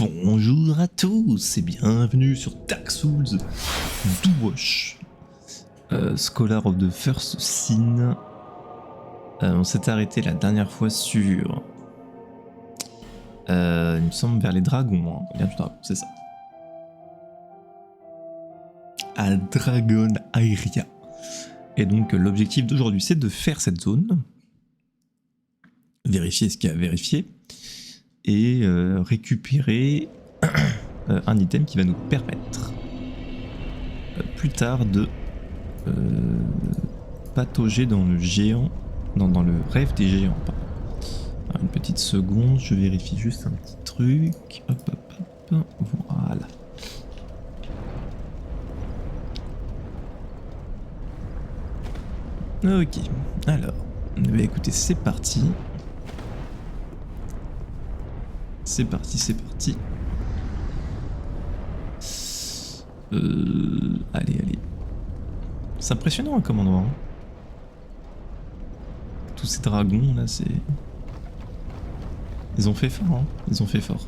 Bonjour à tous et bienvenue sur Dark Souls 2 Wash, Scholar of the First Sin. On s'est arrêté la dernière fois sur, il me semble vers les dragons, hein. Bien du dragon, c'est ça. À Dragon Area. Et donc l'objectif d'aujourd'hui c'est de faire cette zone, vérifier ce qu'il y a à vérifier, et récupérer un item qui va nous permettre plus tard de patauger dans le géant, dans le rêve des géants. Alors, une petite seconde, je vérifie juste un petit truc. Hop, hop, hop, voilà. Ok, alors, écoutez, c'est parti. C'est parti, c'est parti. Allez, allez. C'est impressionnant hein, comme endroit. Hein. Tous ces dragons là, c'est... Ils ont fait fort, hein. Ils ont fait fort.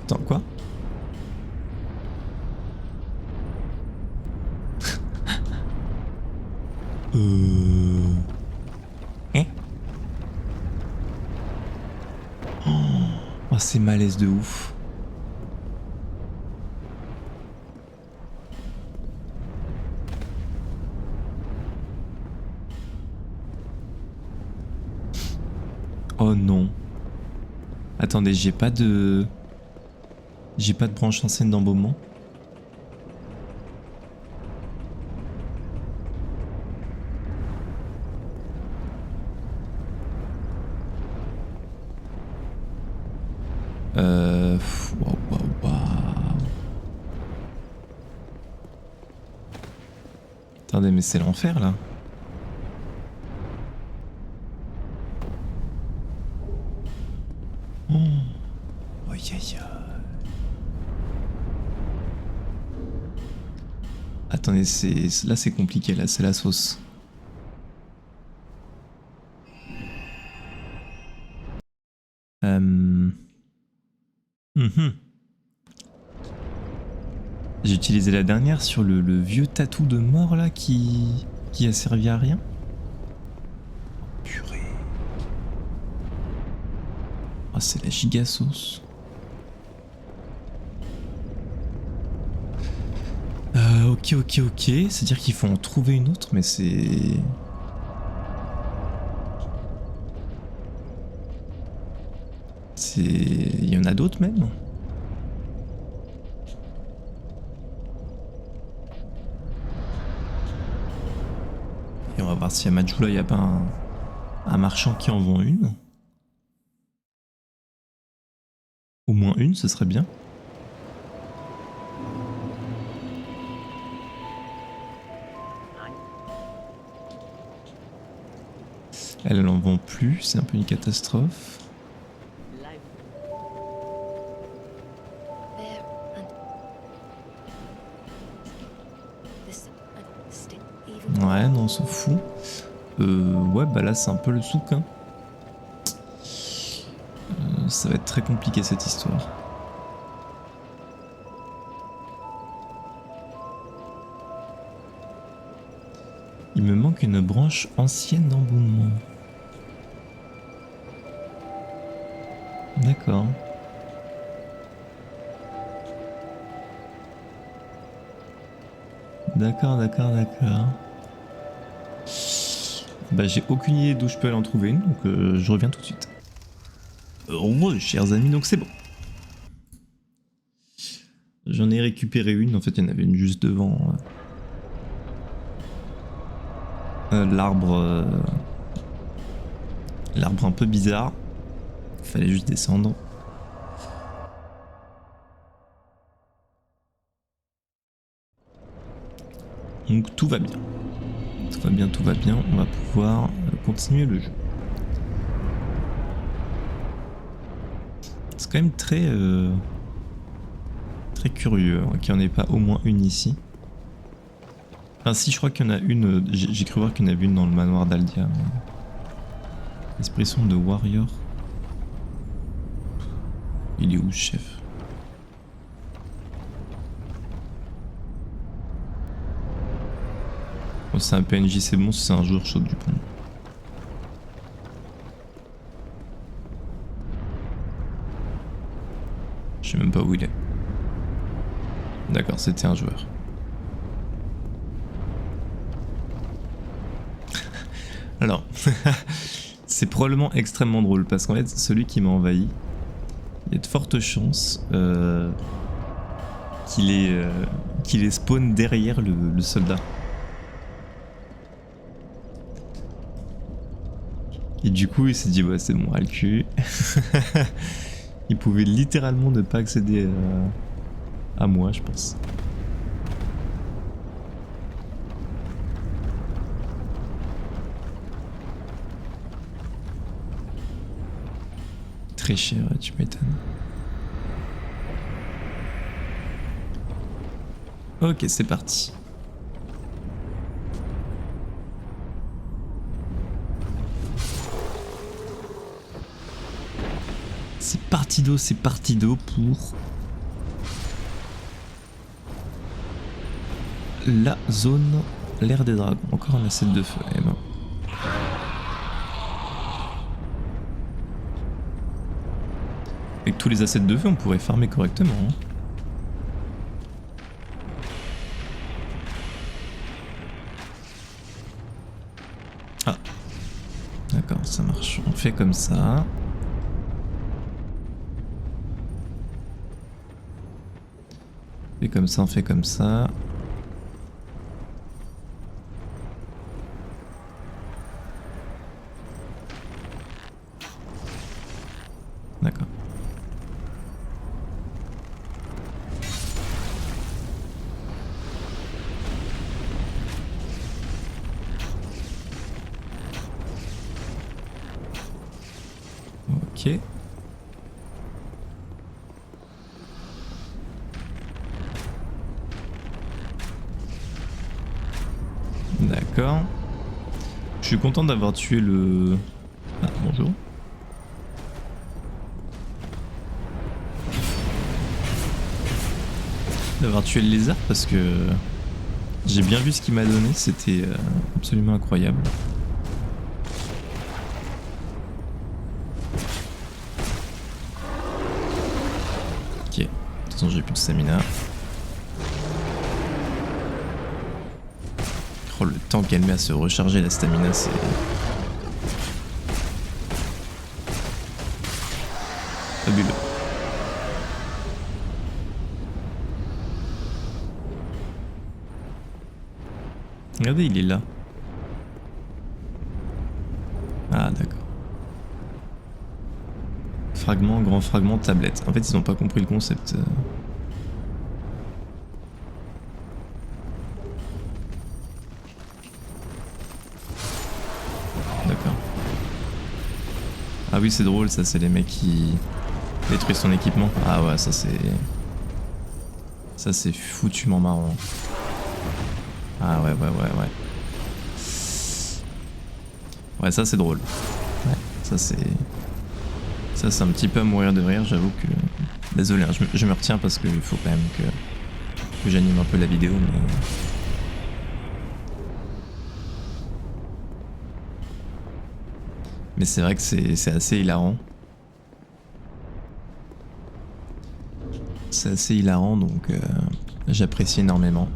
Attends, quoi? Hein? Oh, c'est malaise de ouf. Oh non. Attendez, j'ai pas de branche ancienne d'embaumement. Attendez, mais c'est l'enfer là. Oh, aïe aïe aïe. Attendez, là c'est compliqué, là c'est la sauce. J'ai utilisé la dernière sur le vieux tatou de mort là qui a servi à rien. Purée. Oh, c'est la giga sauce. Ok, c'est-à-dire qu'il faut en trouver une autre, mais c'est... Il y en a d'autres même. Et on va voir si à Majula il n'y a pas un marchand qui en vend une. Au moins une, ce serait bien. Elle en vend plus, c'est un peu une catastrophe. Ouais, non, on s'en fout. Ouais, bah là c'est un peu le souk. Hein. Ça va être très compliqué cette histoire. Il me manque une branche ancienne d'embaumement. D'accord. D'accord. Bah j'ai aucune idée d'où je peux aller en trouver une, donc je reviens tout de suite. Chers amis, donc c'est bon. J'en ai récupéré une, en fait il y en avait une juste devant l'arbre un peu bizarre. Il fallait juste descendre. Donc tout va bien. Tout va bien, on va pouvoir continuer le jeu. C'est quand même très curieux qu'il n'y en ait pas au moins une ici. Enfin si, je crois qu'il y en a une, j'ai cru voir qu'il y en avait une dans le manoir d'Aldia. Mais... Expression de warrior. Il est où, chef? Bon, c'est un PNJ, c'est bon, c'est un joueur chaud du pont. Je sais même pas où il est. D'accord, c'était un joueur. Alors, c'est probablement extrêmement drôle parce qu'en fait, celui qui m'a envahi, il y a de fortes chances qu'il ait spawn derrière le soldat. Et du coup, il s'est dit, ouais, c'est bon, à le cul. Il pouvait littéralement ne pas accéder à moi, je pense. Très cher, tu m'étonnes. Ok, c'est parti. C'est partido pour la zone, l'ère des dragons. Encore un asset de feu, eh ben. Avec tous les assets de feu, on pourrait farmer correctement. Hein. Ah, d'accord, ça marche. On fait comme ça. On fait comme ça, on fait comme ça. D'accord. Ok. D'accord. Je suis content d'avoir tué le... Ah, bonjour. D'avoir tué le lézard parce que j'ai bien vu ce qu'il m'a donné, c'était absolument incroyable. Ok, de toute façon j'ai plus de stamina. Oh, le temps qu'elle met à se recharger la stamina, c'est... fabuleux. Regardez, il est là. Ah, d'accord. Fragment, grand fragment, tablette. En fait, ils n'ont pas compris le concept. D'accord. Ah oui, c'est drôle, ça, c'est les mecs qui détruisent son équipement. Ah ouais, ça c'est... Ça c'est foutument marrant. Ah ouais. Ouais, ça c'est drôle. Ouais, ça c'est... Ça c'est un petit peu à mourir de rire, j'avoue que... Désolé, hein, je me retiens parce qu'il faut quand même que j'anime un peu la vidéo, mais... Mais c'est vrai que c'est assez hilarant. C'est assez hilarant, donc j'apprécie énormément.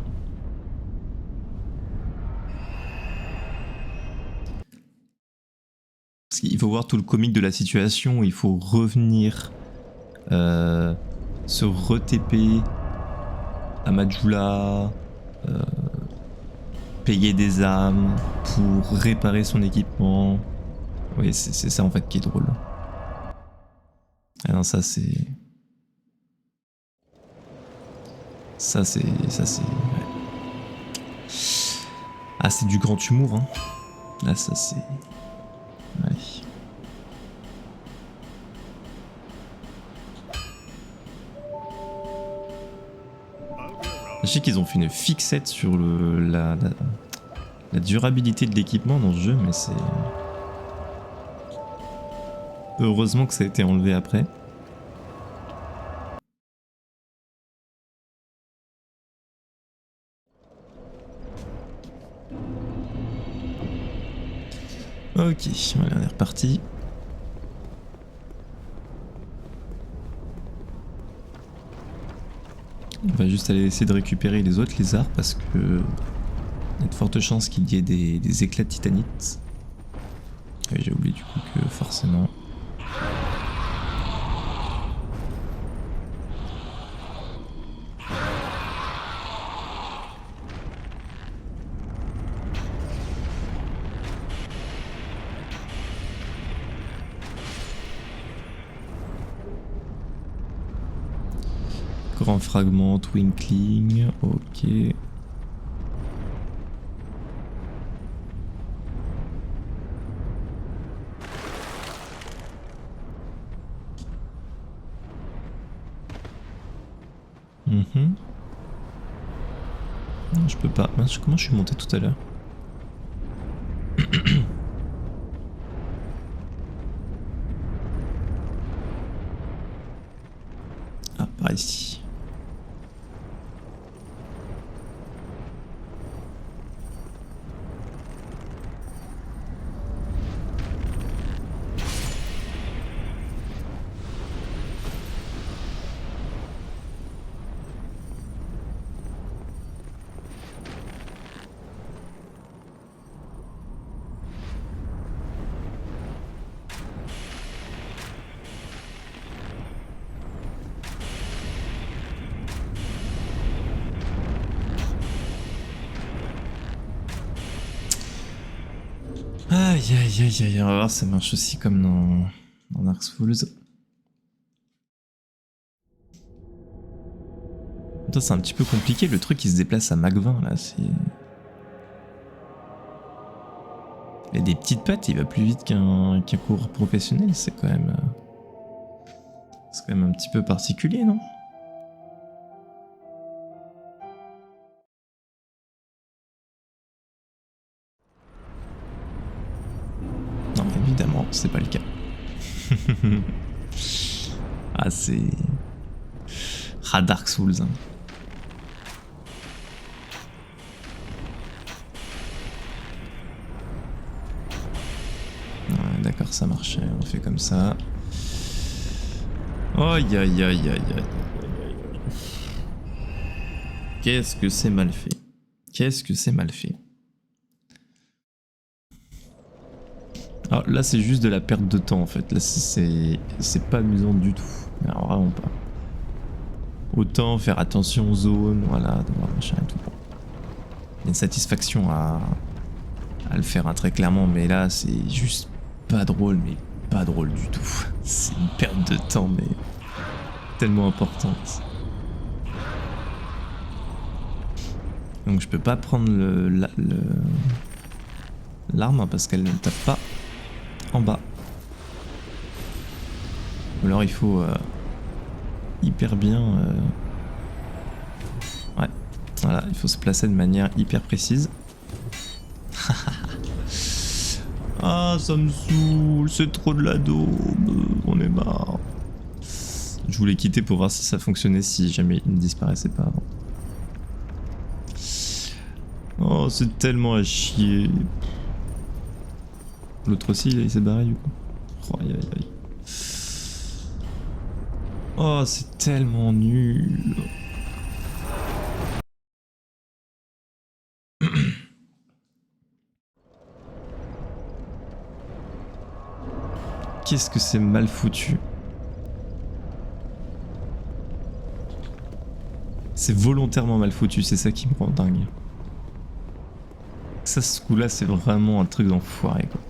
Parce qu'il faut voir tout le comique de la situation, il faut revenir se re-TP à Majula, payer des âmes pour réparer son équipement. Oui, c'est ça en fait qui est drôle. Ah non, ça c'est... Ça c'est... Ouais. Ah, c'est du grand humour, hein. Là, ça c'est... Ouais. Je sais qu'ils ont fait une fixette sur la durabilité de l'équipement dans ce jeu, mais c'est... Heureusement que ça a été enlevé après. Ok, voilà, on est reparti. On va juste aller essayer de récupérer les autres lézards parce que il y a de fortes chances qu'il y ait des éclats de titanite. Ouais, j'ai oublié du coup que forcément... Grand fragment, twinkling, ok. Non, je peux pas. Mince, comment je suis monté tout à l'heure? Ah, par ici. Aïe aïe aïe aïe, on va voir, ça marche aussi comme dans Dark Souls. Attends, c'est un petit peu compliqué, le truc il se déplace à Mach 20 là, c'est... Il a des petites pattes, il va plus vite qu'un coureur professionnel, c'est quand même... C'est quand même un petit peu particulier, non? Non, évidemment, c'est pas le cas. Ah, c'est... Ah, Dark Souls. Hein. Ouais, d'accord, ça marchait, on fait comme ça. Aïe aïe aïe aïe aïe. Qu'est-ce que c'est mal fait? Qu'est-ce que c'est mal fait? Alors là c'est juste de la perte de temps en fait, là c'est pas amusant du tout, alors vraiment pas. Autant faire attention aux zones, voilà, d'avoir machin et tout. Il y a une satisfaction à le faire hein, très clairement, mais là c'est juste pas drôle, mais pas drôle du tout. C'est une perte de temps mais tellement importante. Donc je peux pas prendre l'arme parce qu'elle ne tape pas en bas. Ou alors il faut hyper bien... Ouais, voilà, il faut se placer de manière hyper précise. Ah, ça me saoule, c'est trop de la daube, on est marre. Je voulais quitter pour voir si ça fonctionnait, si jamais il ne disparaissait pas avant. Oh, c'est tellement à chier. L'autre aussi, il s'est barré du coup. Oh, aïe aïe aïe. Oh, c'est tellement nul. Qu'est-ce que c'est mal foutu. C'est volontairement mal foutu, c'est ça qui me rend dingue. Ça, ce coup-là, c'est vraiment un truc d'enfoiré, quoi.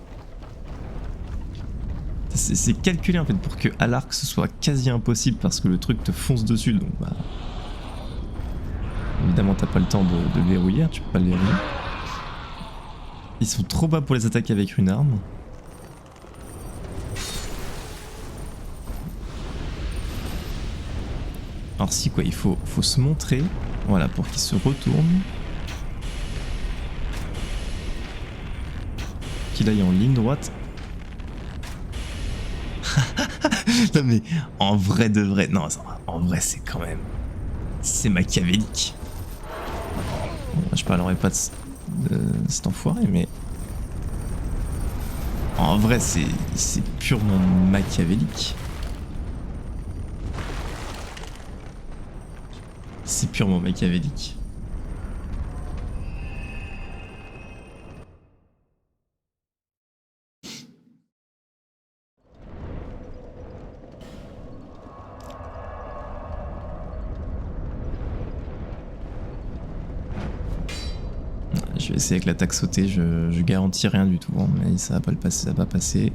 C'est calculé en fait pour que à l'arc ce soit quasi impossible parce que le truc te fonce dessus, donc bah... Évidemment t'as pas le temps de le verrouiller, tu peux pas le verrouiller. Ils sont trop bas pour les attaquer avec une arme. Alors si quoi, il faut se montrer Voilà, pour qu'il se retourne. Qu'il aille en ligne droite. Non mais en vrai de vrai, non, en vrai c'est quand même, c'est machiavélique. Bon, je parlerai pas de cet enfoiré, mais en vrai c'est purement machiavélique. C'est purement machiavélique. Je vais essayer avec l'attaque sautée, je garantis rien du tout, hein, mais ça va pas le passer, ça va pas passer.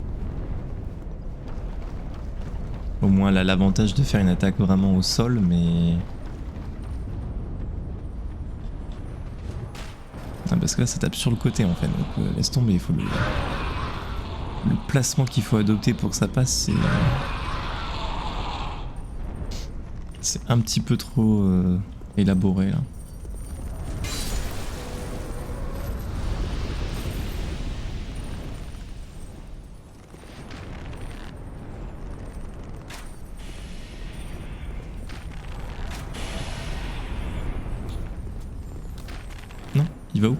Au moins elle a l'avantage de faire une attaque vraiment au sol, mais... Ah, parce que là ça tape sur le côté en fait, donc laisse tomber, il faut le placement qu'il faut adopter pour que ça passe, c'est un petit peu trop élaboré là. Non, il va où?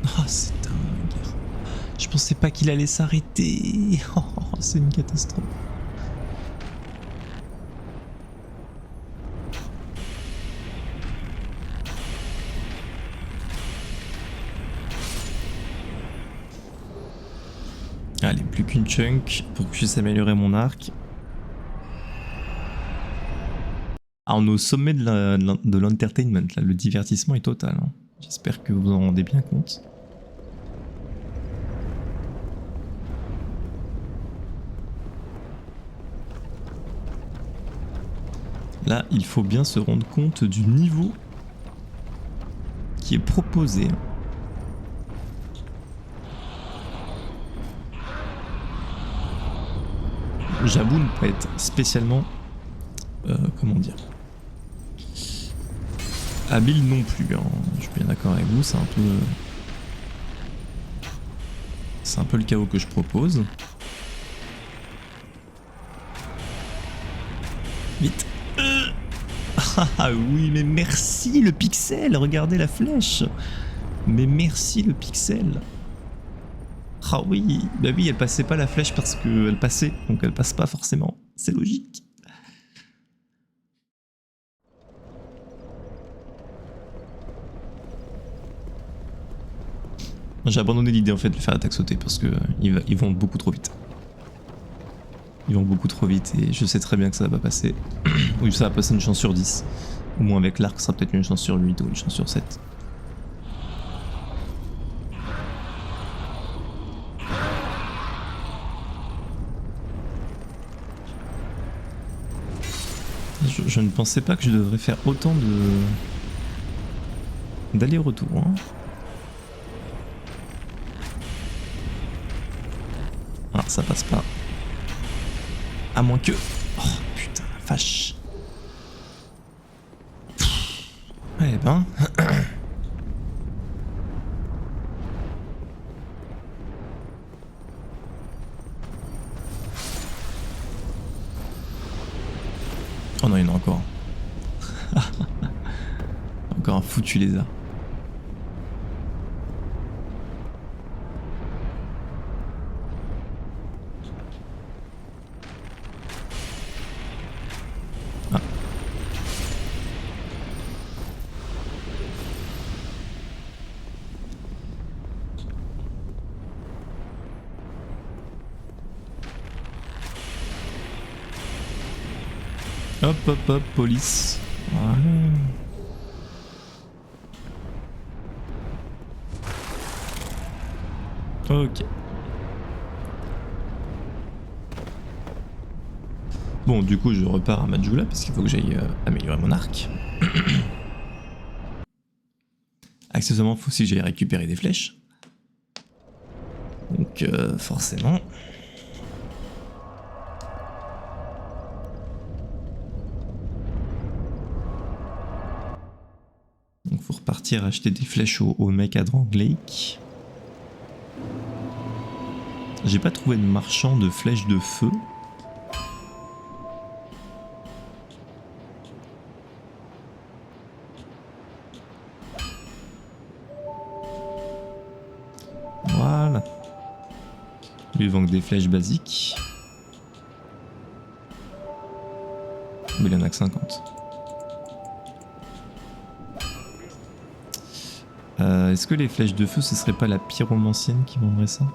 Oh, c'est dingue. Je pensais pas qu'il allait s'arrêter. Oh, c'est une catastrophe. Allez, plus qu'une chunk pour que je puisse améliorer mon arc. Ah, on est au sommet de l'entertainment, là. Le divertissement est total. Hein. J'espère que vous en rendez bien compte. Là, il faut bien se rendre compte du niveau qui est proposé. J'avoue ne pas être spécialement, comment dire, habile non plus. Hein. Je suis bien d'accord avec vous, c'est un peu le chaos que je propose. Vite. Ah oui, mais merci le pixel, regardez la flèche. Mais merci le pixel. Ah oui, bah oui, elle passait pas la flèche parce qu'elle passait, donc elle passe pas forcément. C'est logique. J'ai abandonné l'idée en fait de faire l'attaque sautée parce que ils vont beaucoup trop vite. Ils vont beaucoup trop vite et je sais très bien que ça va pas passer. Oui, ça va passer une chance sur 10. Au moins avec l'arc, ça sera peut-être une chance sur 8 ou une chance sur 7. Je ne pensais pas que je devrais faire autant d'aller-retour. Hein. Ah, ça passe pas. À moins que... Oh putain, la vache. Eh ben... Oh non, il y en a encore. Encore un foutu lézard. Ah. Hop, hop, hop, police. Voilà. Ok. Bon, du coup, je repars à Majula parce qu'il faut que j'aille améliorer mon arc. Accessoirement, il faut aussi que j'aille récupérer des flèches. Donc, forcément... partir acheter des flèches au mec à Drangleic. J'ai pas trouvé de marchand de flèches de feu. Voilà. Lui vend que des flèches basiques. Mais il en a que 50. Est-ce que les flèches de feu, ce serait pas la pyromancienne qui vendrait ça?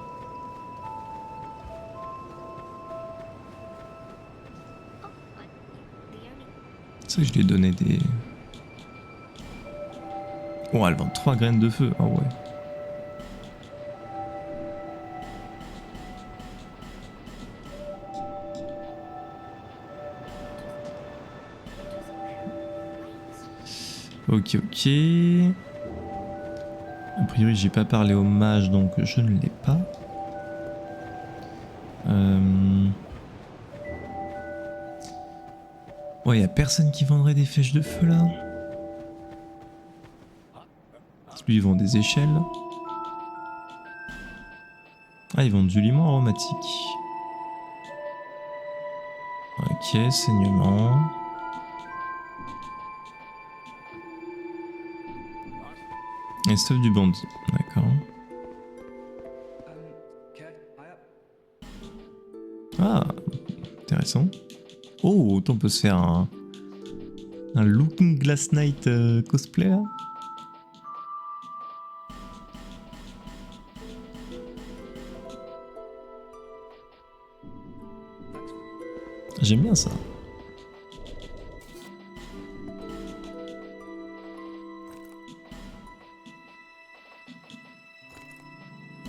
C'est vrai que je lui ai donné des... Oh, elle vend 3 graines de feu. Ah ouais. Ok, ok. A priori, j'ai pas parlé au mage, donc je ne l'ai pas. Ouais, y a personne qui vendrait des flèches de feu là. Lui, ils vendent des échelles. Ah, ils vendent du limon aromatique. Ok, saignement. Et stuff du bandit, d'accord. Ah, intéressant. Oh, autant on peut se faire un Looking Glass Knight cosplay là. J'aime bien ça.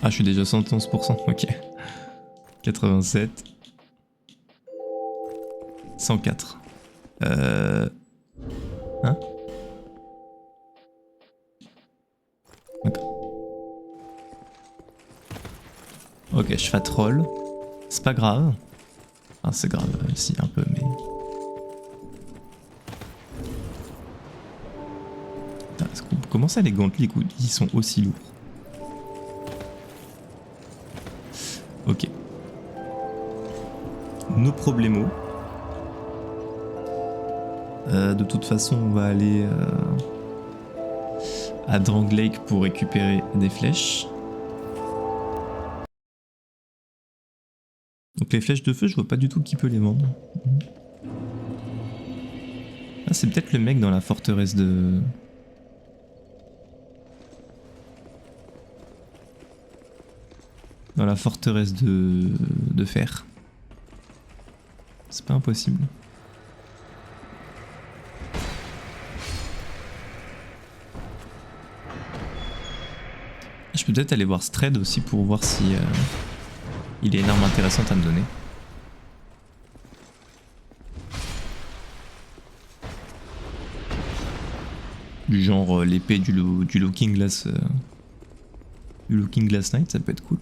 Ah, je suis déjà 111%, ok. 87. 104. Hein? D'accord. Ok, je fais troll. C'est pas grave. Ah, c'est grave, si, un peu, mais... Putain, comment ça les gantelis, ils sont aussi lourds? Ok. Nos problèmes. De toute façon, on va aller à Drangleic pour récupérer des flèches. Donc les flèches de feu, je vois pas du tout qui peut les vendre. Ah, c'est peut-être le mec dans la forteresse de... Dans la forteresse de fer. C'est pas impossible. Je peux peut-être aller voir Strad aussi pour voir si il a une arme intéressante à me donner. Du genre l'épée du Looking Glass Knight, ça peut être cool.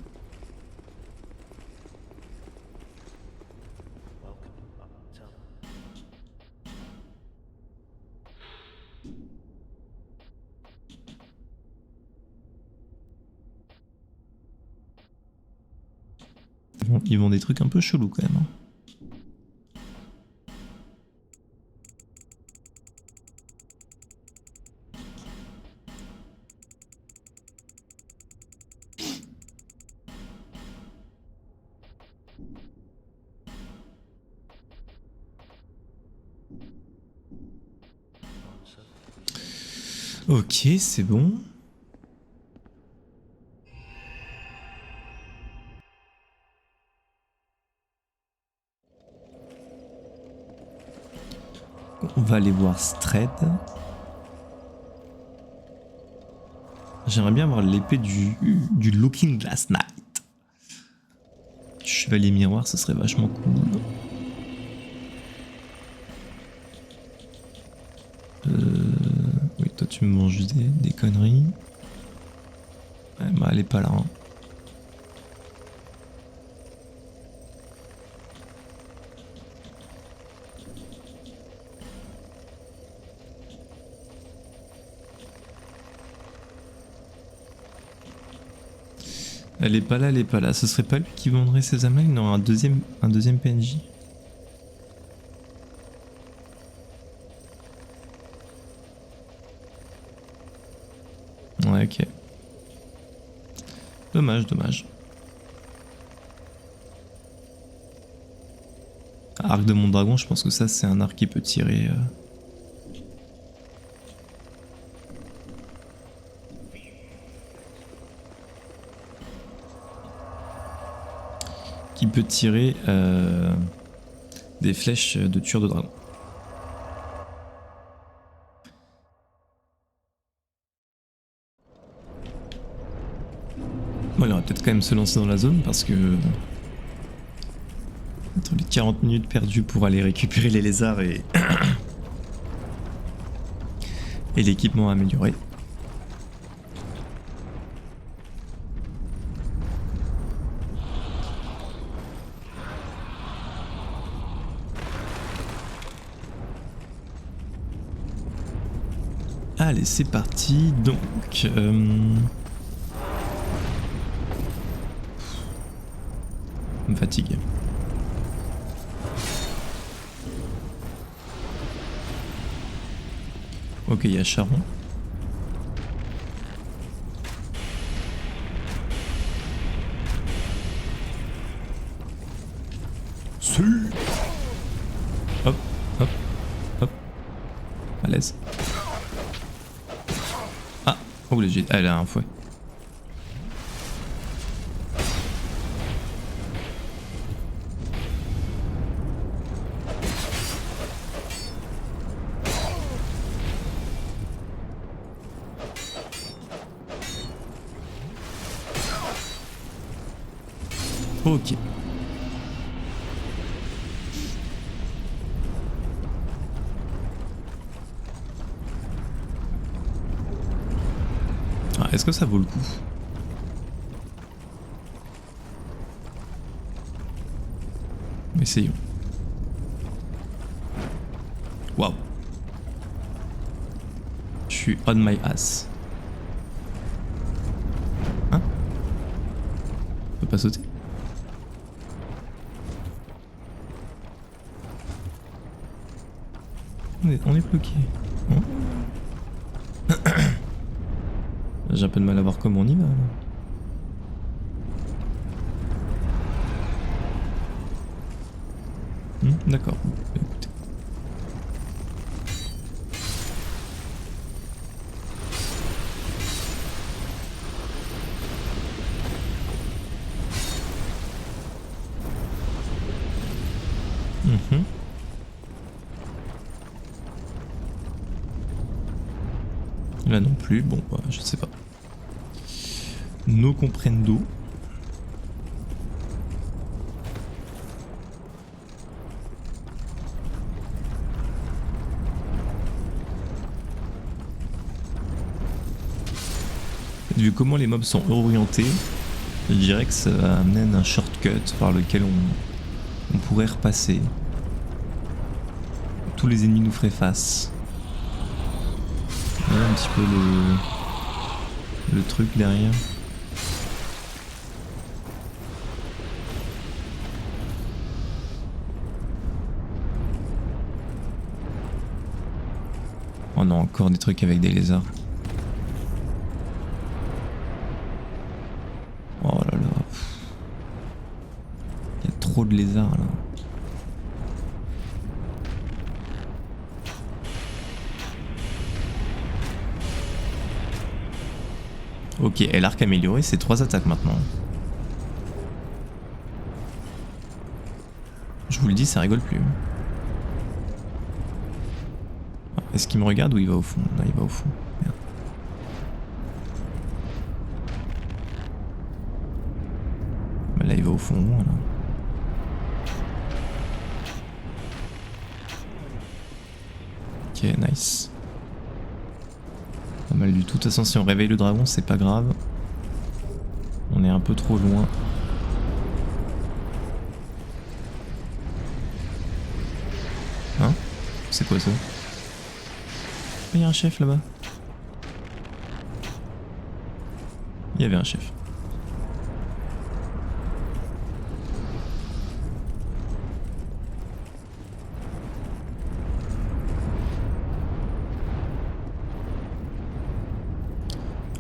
Ils vendent des trucs un peu chelous quand même. Ok, c'est bon. On va aller voir Strad. J'aimerais bien avoir l'épée du Looking Glass Knight. Chevalier miroir, ce serait vachement cool. Oui, toi tu me vends juste des conneries. Ouais, bah elle est pas là. Hein. Elle est pas là, elle est pas là. Ce serait pas lui qui vendrait ses âmes là? Il y aurait un deuxième PNJ. Ouais, ok. Dommage, dommage. Arc de mon dragon, je pense que ça c'est un arc qui peut tirer. Qui peut tirer des flèches de tueur de dragon. Bon, il aurait peut-être quand même se lancer dans la zone parce que entre les 40 minutes perdues pour aller récupérer les lézards et et l'équipement amélioré. Allez, c'est parti. Donc, me fatigue. Ok, il y a Charon. Hop, hop, hop. À l'aise. Ah, oh, elle a un fouet. Ok. Ah, est-ce que ça vaut le coup? Essayons. Waouh. Je suis on my ass. Hein? On peut pas sauter? On est bloqué. Hein? J'ai un peu de mal à voir comment on y va là. D'accord. Écoutez. Là non plus, bon bah, je sais pas. No comprendo. Vu comment les mobs sont orientés, je dirais que ça amène un shortcut par lequel on pourrait repasser. Tous les ennemis nous feraient face. Voilà un petit peu le truc derrière. Oh non, encore des trucs avec des lézards. Oh là là. Il y a trop de lézards là. Ok, et l'arc amélioré, c'est 3 attaques maintenant. Je vous le dis, ça rigole plus. Est-ce qu'il me regarde ou il va au fond? Non, il va au fond. Merde. Bah là, il va au fond, voilà. Ok, nice. Pas mal du tout. De toute façon, si on réveille le dragon, c'est pas grave. On est un peu trop loin. Hein? C'est quoi ça? Il y a un chef là-bas. Il y avait un chef.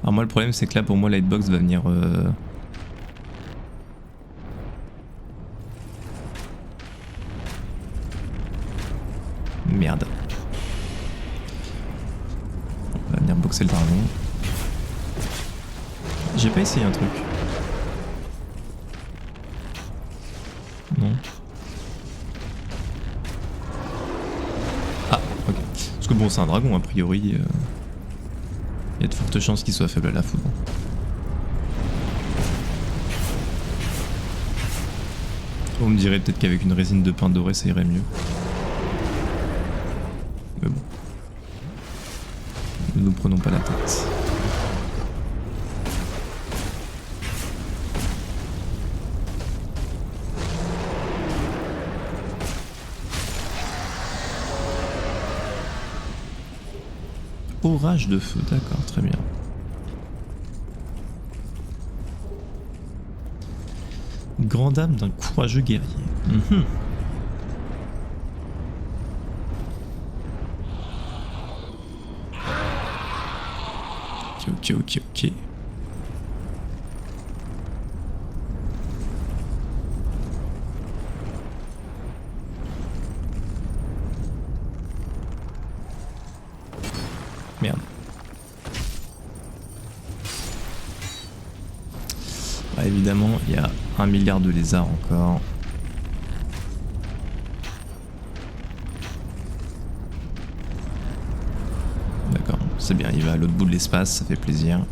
Alors moi le problème c'est que là pour moi la hitbox va venir... Merde. On va venir boxer le dragon. J'ai pas essayé un truc. Non. Ah, ok. Parce que bon, c'est un dragon, a priori. Il y a de fortes chances qu'il soit faible à la foudre. On me dirait peut-être qu'avec une résine de pain doré, ça irait mieux. Mais bon. Ne nous prenons pas la tête. Orage de feu, d'accord, très bien. Grande âme d'un courageux guerrier. Ok. Merde. Bah, évidemment, il y a 1 milliard de lézards encore. D'accord, c'est bien, il va à l'autre bout de l'espace, ça fait plaisir.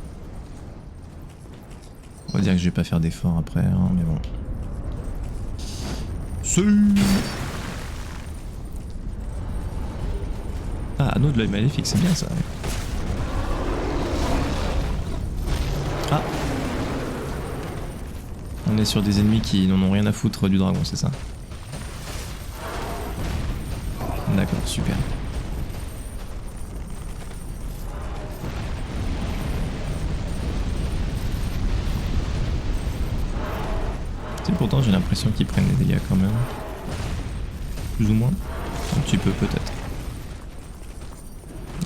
On va dire que je vais pas faire d'effort après, hein, mais bon. Ah, anneau de l'œil maléfique, c'est bien ça. Ah. On est sur des ennemis qui n'en ont rien à foutre du dragon, c'est ça? D'accord, super. Pourtant j'ai l'impression qu'ils prennent des dégâts quand même. Plus ou moins. Un petit peu peut-être.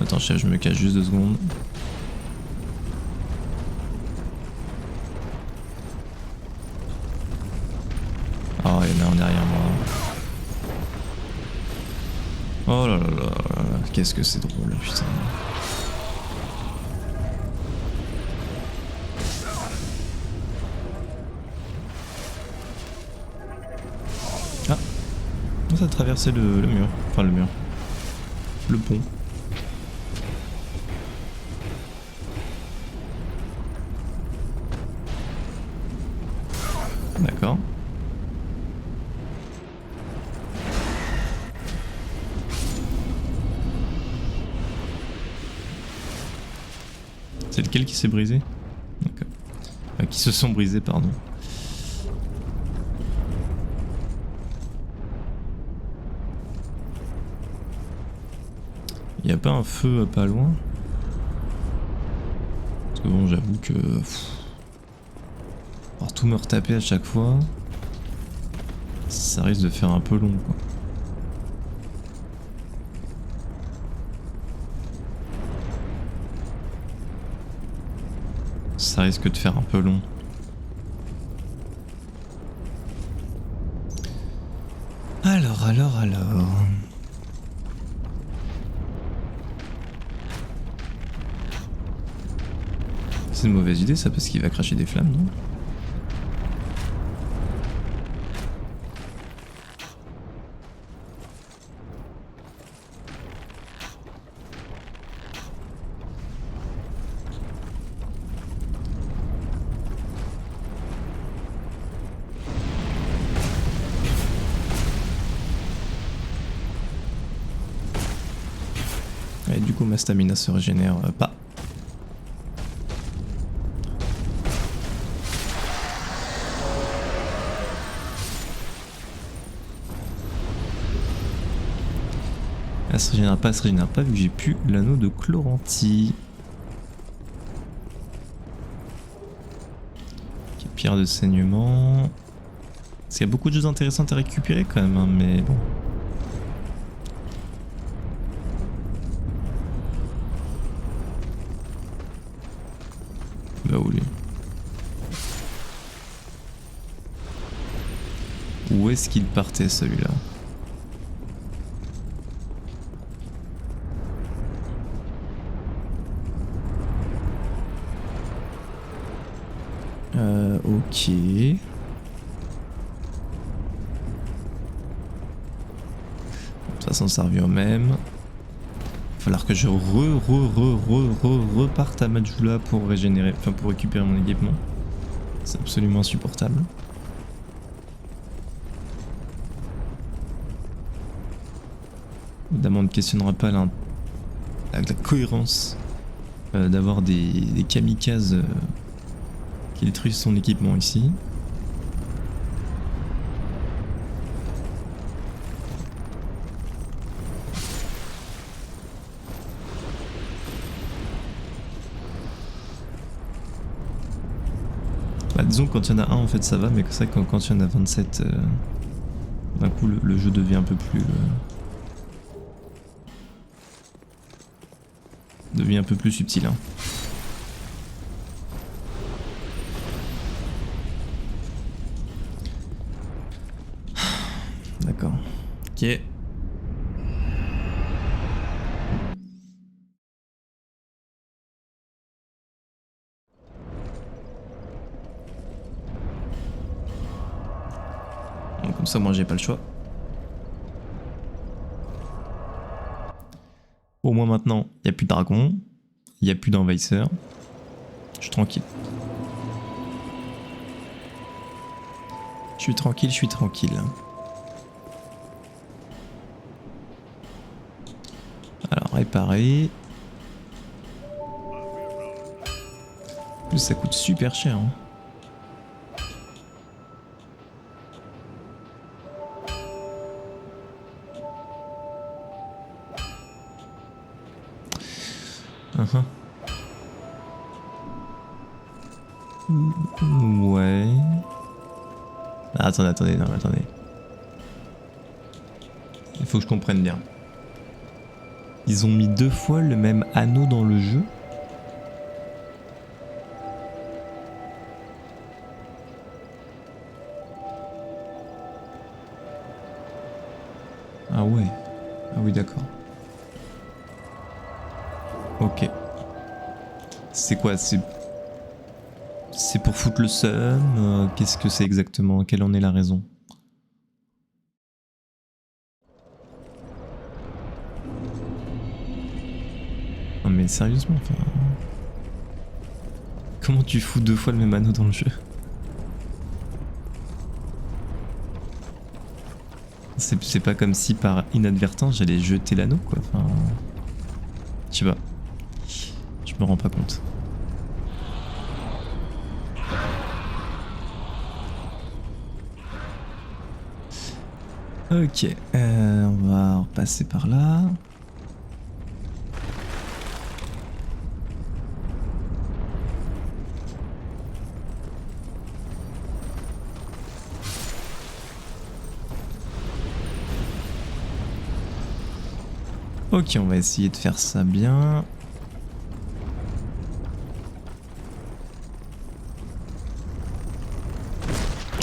Attends chef, je me cache juste 2 secondes. Oh il y en a en derrière moi. Oh là là là là, qu'est-ce que c'est drôle putain. Ça a traversé le mur, enfin le mur, le pont. D'accord. C'est lequel qui s'est brisé? D'accord. Qui se sont brisés, pardon. Y'a pas un feu pas loin? Parce que bon, j'avoue que... Alors tout me retaper à chaque fois, ça risque de faire un peu long quoi. Ça risque de faire un peu long. Alors... C'est une mauvaise idée ça parce qu'il va cracher des flammes, non? Et du coup ma stamina se régénère pas. Elle se régénère pas vu que j'ai plus l'anneau de Chlorantie. Ok, pierre de saignement. Parce qu'il y a beaucoup de choses intéressantes à récupérer quand même, hein, mais bon. Il va où lui? Où est-ce qu'il partait celui-là? Ok. De toute façon ça revient au même. Il va falloir que je reparte à Majula pour régénérer, enfin pour récupérer mon équipement. C'est absolument insupportable. Évidemment on ne questionnera pas la cohérence d'avoir des kamikazes qui détruisent son équipement ici. Bah, disons que quand il y en a un en fait ça va, mais c'est vrai que quand il y en a 27, d'un coup le jeu devient un peu plus... devient un peu plus subtil. Hein. D'accord. Ok. Donc, comme ça moi j'ai pas le choix. Au moins maintenant, il n'y a plus de dragon, il n'y a plus d'envahisseurs. Je suis tranquille. Je suis tranquille, je suis tranquille. Alors, réparer. En plus, ça coûte super cher. Hein. Ouais. Ah, attendez, non, attendez. Il faut que je comprenne bien. Ils ont mis 2 fois le même anneau dans le jeu. Ah ouais. Ah oui, d'accord. Ok. C'est quoi? C'est pour foutre le seum? Qu'est-ce que c'est exactement? Quelle en est la raison? Non mais sérieusement, enfin... Comment tu fous 2 fois le même anneau dans le jeu? C'est pas comme si par inadvertance j'allais jeter l'anneau quoi, enfin... Je sais pas. Je me rends pas compte. Ok, on va repasser par là. Ok, on va essayer de faire ça bien.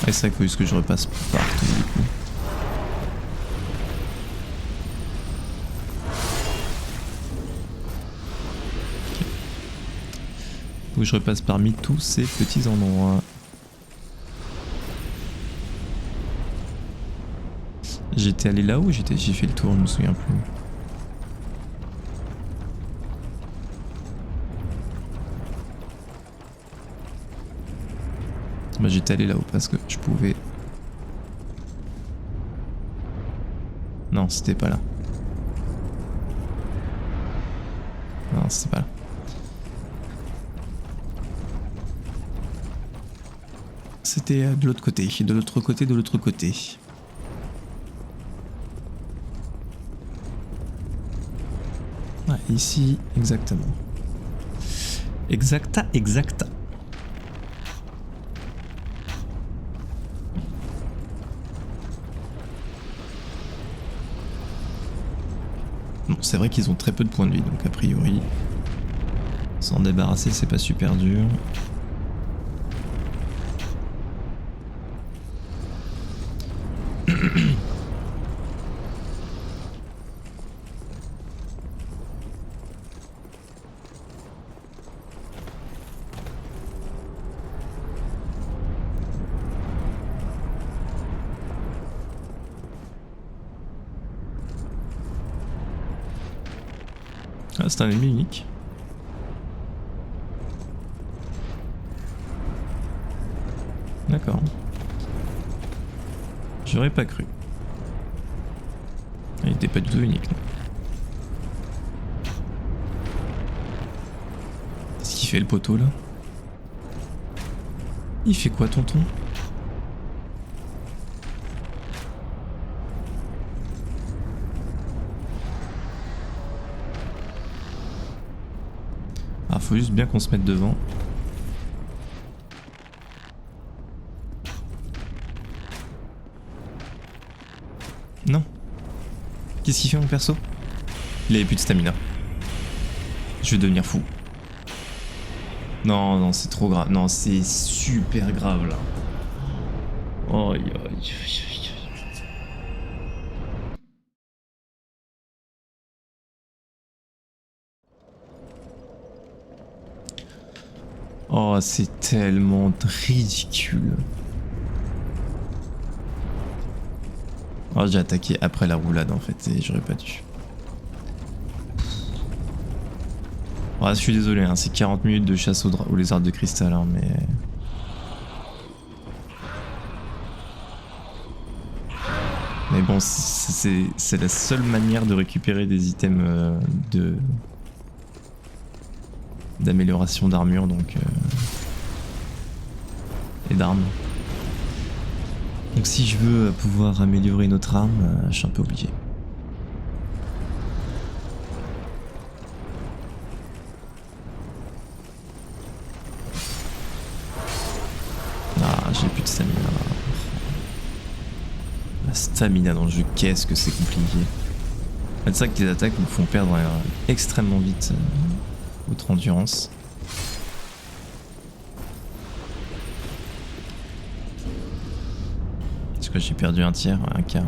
Et c'est vrai qu'il faut juste que je repasse partout du coup. Okay. Faut que je repasse parmi tous ces petits endroits. J'étais allé là où j'ai fait le tour, je me souviens plus. Bah, j'étais allé là-haut parce que je pouvais... Non, c'était pas là. Non, c'était pas là. C'était de l'autre côté, de l'autre côté, de l'autre côté. Ouais, ici, exactement. Exacta, exacta. Bon, c'est vrai qu'ils ont très peu de points de vie, donc a priori, s'en débarrasser, c'est pas super dur. Ah, c'est un ennemi unique. D'accord. J'aurais pas cru. Il était pas du tout unique, non. Qu'est-ce qu'il fait le poteau là? Il fait quoi, tonton? Ah, faut juste bien qu'on se mette devant. Non. Qu'est-ce qu'il fait mon perso? Il avait plus de stamina. Je vais devenir fou. Non, non, c'est trop grave. Non, c'est super grave là. Aïe, aïe, aïe, aïe. Oh, c'est tellement ridicule. Oh, j'ai attaqué après la roulade en fait et j'aurais pas dû. Oh, je suis désolé, hein, c'est 40 minutes de chasse aux lézards de cristal, hein, mais... Mais bon, c'est la seule manière de récupérer des items d'amélioration d'armure, donc... et d'armes. Donc si je veux pouvoir améliorer notre arme, je suis un peu obligé. Ah, j'ai plus de stamina. La stamina dans le jeu, qu'est-ce que c'est compliqué. C'est ça que les attaques nous font perdre extrêmement vite votre endurance. Parce que j'ai perdu un tiers, un quart.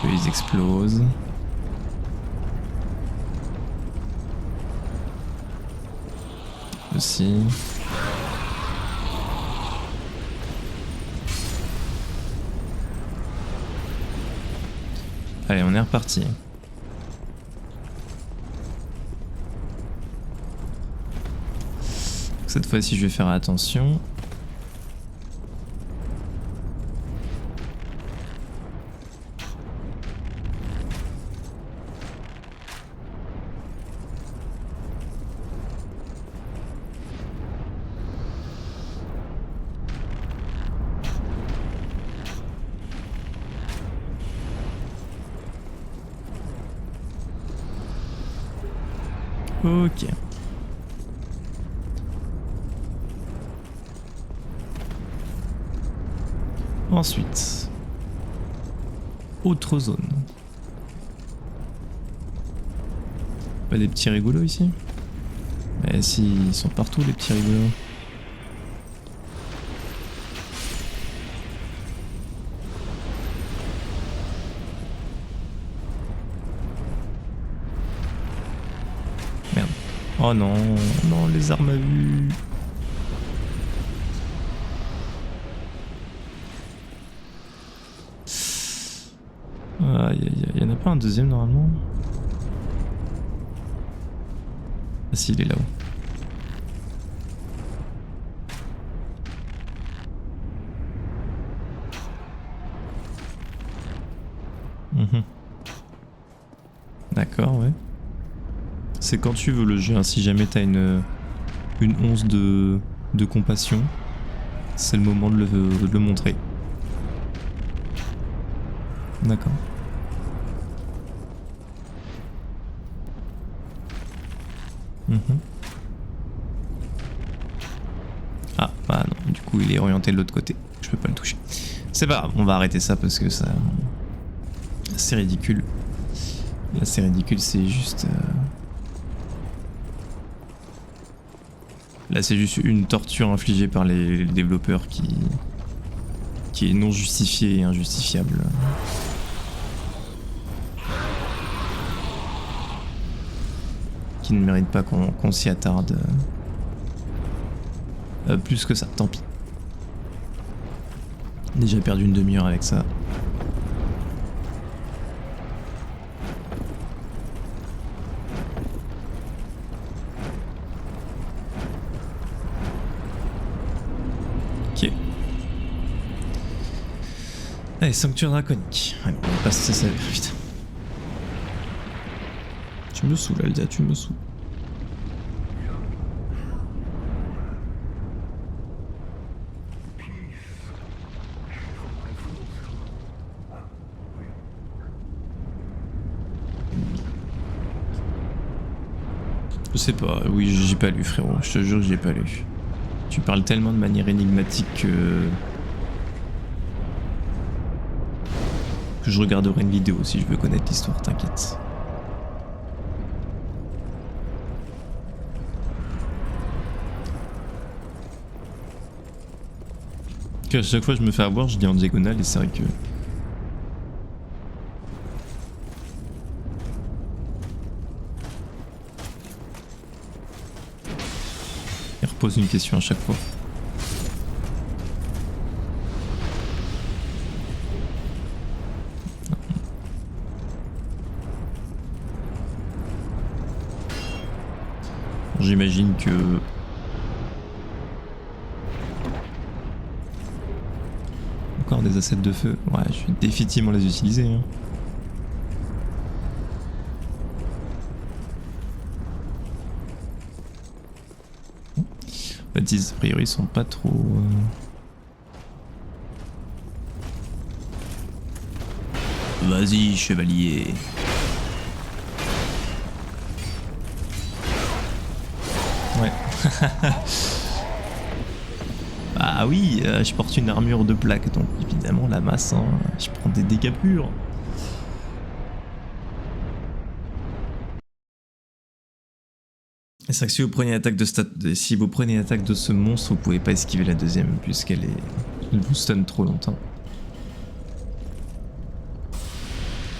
Ils explosent. Aussi. Allez, on est reparti. Cette fois-ci, je vais faire attention. Ok. Ensuite, autre zone. Pas des petits rigolos ici? Mais si, ils sont partout les petits rigolos. Merde. Oh non, non, les armes à vue. Aïe aïe aïe, y'en a pas un deuxième normalement? Ah si, il est là-haut. D'accord, ouais. C'est quand tu veux le jeu, hein. Si jamais t'as une once de compassion, c'est le moment de le montrer. D'accord. Ah, bah non, du coup il est orienté de l'autre côté. Je peux pas le toucher. C'est pas grave, on va arrêter ça parce que ça... C'est ridicule. Là c'est ridicule, c'est juste... Là c'est juste une torture infligée par les développeurs qui est non justifiée et injustifiable. Qui ne mérite pas qu'on s'y attarde. Plus que ça, tant pis. Déjà perdu une demi-heure avec ça. Ok. Allez, sanctuaire draconique. Ouais, on va passer ça vite. Tu me saoules, Aldia, tu me saoules. Je sais pas, oui, j'ai pas lu, frérot, je te jure que j'ai pas lu. Tu parles tellement de manière énigmatique que je regarderai une vidéo si je veux connaître l'histoire, t'inquiète. À chaque fois que je me fais avoir, je lis en diagonale et c'est vrai que... Il repose une question à chaque fois. J'imagine que... Encore des assets de feu. Ouais, je vais définitivement les utiliser. Hein. A priori, ils sont pas trop... Vas-y, chevalier. Ouais. Ah oui, je porte une armure de plaque, donc évidemment la masse, hein, je prends des dégâts purs. C'est vrai que si vous prenez une attaque si vous prenez une attaque de ce monstre, vous pouvez pas esquiver la deuxième puisqu'elle vous stun trop longtemps.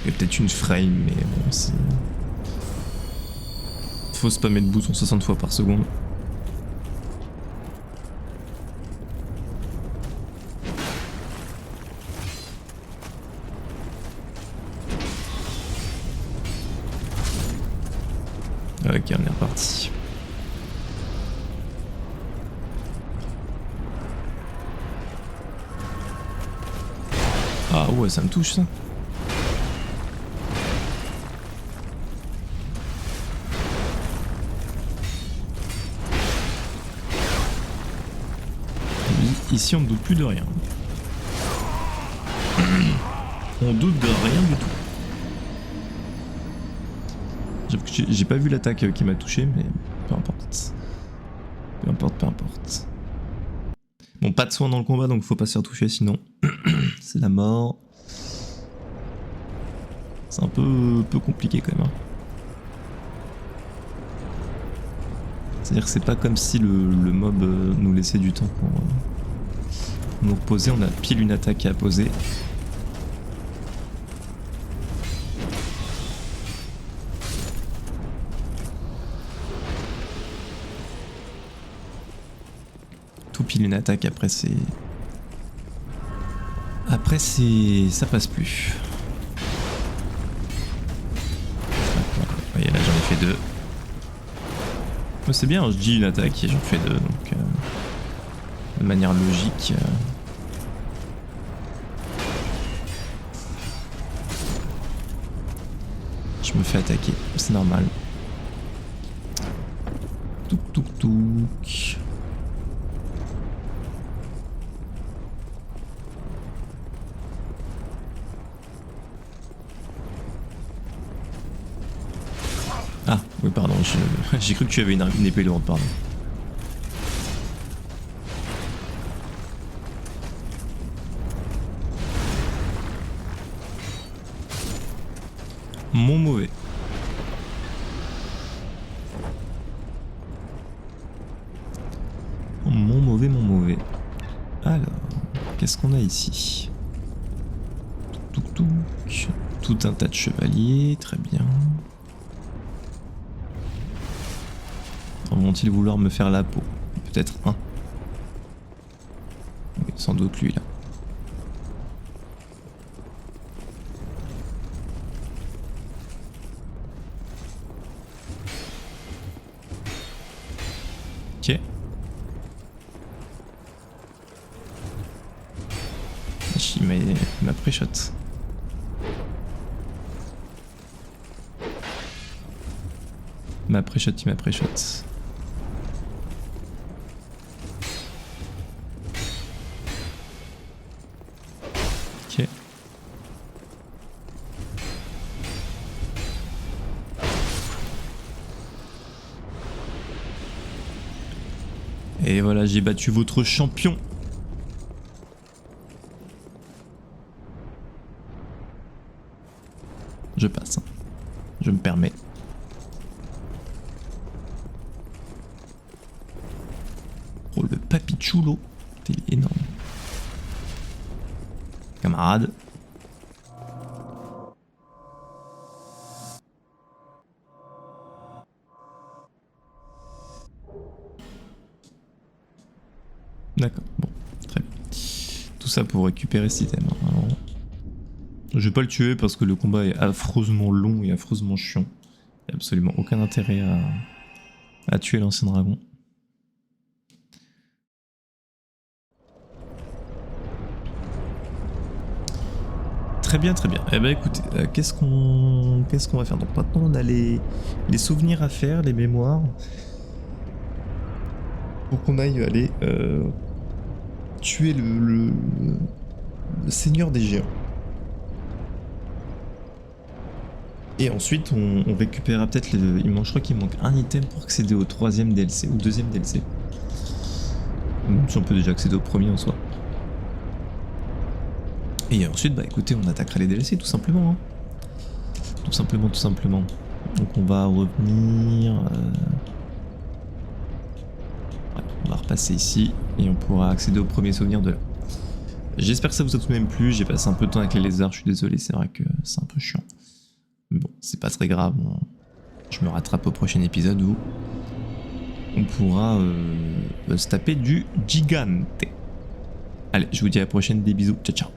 Il y a peut-être une frame, mais bon, c'est... Faut spammer le bouton 60 fois par seconde. Ok, on est reparti. Ah ouais, ça me touche ça. Ici on ne doute plus de rien. On doute de rien du tout. J'ai pas vu l'attaque qui m'a touché, mais peu importe. Peu importe, peu importe. Bon, pas de soin dans le combat, donc faut pas se faire toucher, sinon c'est la mort. C'est un peu compliqué quand même. Hein. C'est-à-dire que c'est pas comme si le mob nous laissait du temps pour nous reposer. On a pile une attaque à poser. Tout pile une attaque, après c'est... Après c'est... ça passe plus. Voyez là j'en ai fait deux. C'est bien, je dis une attaque et j'en fais deux, donc de manière logique. Je me fais attaquer, c'est normal. Touk touk touk. Ah, oui, pardon, j'ai cru que tu avais une épée lourde, pardon. Mon mauvais. Mon mauvais, mon mauvais. Alors, qu'est-ce qu'on a ici? Touk touk touk. Tout un tas de chevaliers, très bien. Vont-ils vouloir me faire la peau? Peut-être un. sans doute lui là. Ok. Il m'a pré-shot. Il m'a pré-shot. Ok. Et voilà, j'ai battu votre champion. Je passe. Je me permets. Oh, le papichulo. Il est énorme. Camarade. D'accord, bon, très bien. Tout ça pour récupérer cet item. Alors, je vais pas le tuer parce que le combat est affreusement long et affreusement chiant. Il n'y a absolument aucun intérêt à tuer l'ancien dragon. Très bien, très bien. Eh ben écoutez, qu'est-ce qu'on va faire? Donc maintenant on a les souvenirs à faire, les mémoires. Pour qu'on aille aller tuer le seigneur des géants. Et ensuite on récupérera peut-être je crois qu'il manque un item pour accéder au troisième DLC, ou deuxième DLC. Même si on peut déjà accéder au premier en soi. Et ensuite, bah écoutez, on attaquera les DLC tout simplement. Hein. Tout simplement. Donc on va revenir... Ouais, on va repasser ici et on pourra accéder au premier souvenir de là. J'espère que ça vous a tout de même plu, j'ai passé un peu de temps avec les lézards, je suis désolé, c'est vrai que c'est un peu chiant. Mais bon, c'est pas très grave, je me rattrape au prochain épisode où on pourra se taper du gigante. Allez, je vous dis à la prochaine, des bisous, ciao ciao.